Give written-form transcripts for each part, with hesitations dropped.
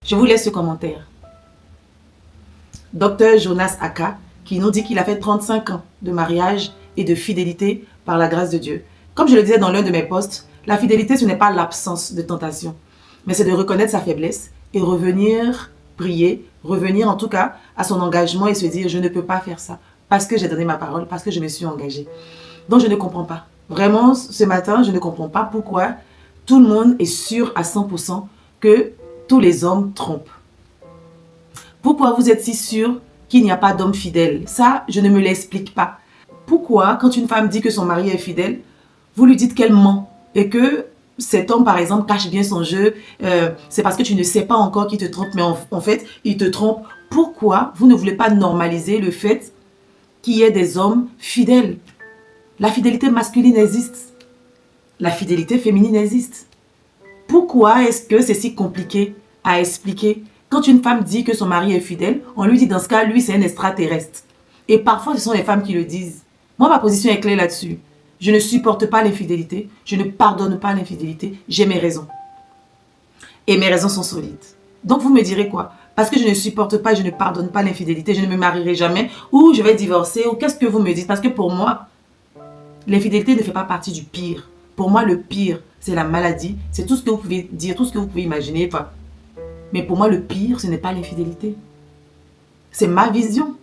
Je vous laisse ce commentaire. Docteur Jonas Aka, qui nous dit qu'il a fait 35 ans de mariage et de fidélité par la grâce de Dieu. Comme je le disais dans l'un de mes posts, la fidélité, ce n'est pas l'absence de tentation, mais c'est de reconnaître sa faiblesse et revenir prier, revenir en tout cas à son engagement et se dire « je ne peux pas faire ça parce que j'ai donné ma parole, parce que je me suis engagée ». Donc je ne comprends pas. Vraiment, ce matin, je ne comprends pas pourquoi tout le monde est sûr à 100% que tous les hommes trompent. Pourquoi vous êtes si sûr qu'il n'y a pas d'homme fidèle? Ça, je ne me l'explique pas. Pourquoi, quand une femme dit que son mari est fidèle, vous lui dites qu'elle ment et que cet homme, par exemple, cache bien son jeu, c'est parce que tu ne sais pas encore qu'il te trompe, mais en fait, il te trompe. Pourquoi vous ne voulez pas normaliser le fait qu'il y ait des hommes fidèles? La fidélité masculine existe. La fidélité féminine existe. Pourquoi est-ce que c'est si compliqué à expliquer? Quand une femme dit que son mari est fidèle, on lui dit dans ce cas, lui, c'est un extraterrestre. Et parfois, ce sont les femmes qui le disent. Moi, ma position est claire là-dessus. Je ne supporte pas l'infidélité. Je ne pardonne pas l'infidélité. J'ai mes raisons. Et mes raisons sont solides. Donc, vous me direz quoi? Parce que je ne supporte pas et je ne pardonne pas l'infidélité, je ne me marierai jamais, ou je vais divorcer, ou qu'est-ce que vous me dites? Parce que pour moi, l'infidélité ne fait pas partie du pire. Pour moi, le pire, c'est la maladie. C'est tout ce que vous pouvez dire, tout ce que vous pouvez imaginer. Enfin, mais pour moi, le pire, ce n'est pas l'infidélité. C'est ma vision.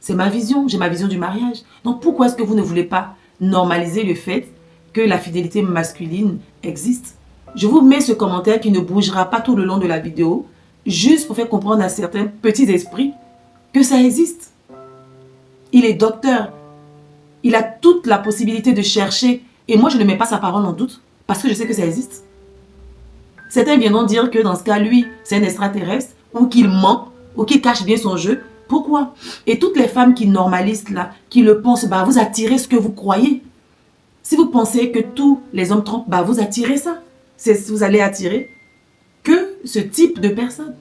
C'est ma vision. J'ai ma vision du mariage. Donc, pourquoi est-ce que vous ne voulez pas normaliser le fait que la fidélité masculine existe? Je vous mets ce commentaire qui ne bougera pas tout le long de la vidéo, juste pour faire comprendre à certains petits esprits que ça existe. Il est docteur. Il a toute la possibilité de chercher. Et moi, je ne mets pas sa parole en doute parce que je sais que ça existe. Certains viendront dire que dans ce cas, lui, c'est un extraterrestre ou qu'il ment ou qu'il cache bien son jeu. Pourquoi? Et toutes les femmes qui normalisent là, qui le pensent, bah, vous attirez ce que vous croyez. Si vous pensez que tous les hommes trompent, bah, vous attirez ça. Vous allez attirer que ce type de personnes.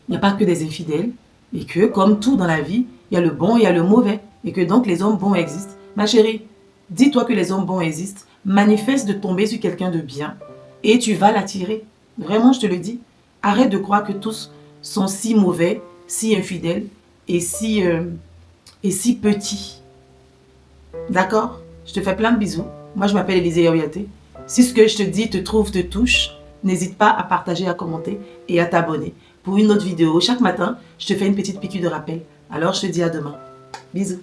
Il n'y a pas que des infidèles. Et que, comme tout dans la vie, il y a le bon et il y a le mauvais. Et que donc les hommes bons existent. Ma chérie, dis-toi que les hommes bons existent. Manifeste de tomber sur quelqu'un de bien. Et tu vas l'attirer. Vraiment, je te le dis. Arrête de croire que tous sont si mauvais, si infidèles et si petits. D'accord? Je te fais plein de bisous. Moi, je m'appelle Élisée Yaoyaté. Si ce que je te dis te trouve, te touche, n'hésite pas à partager, à commenter et à t'abonner. Pour une autre vidéo, chaque matin, je te fais une petite piqûre de rappel. Alors, je te dis à demain. Bisous.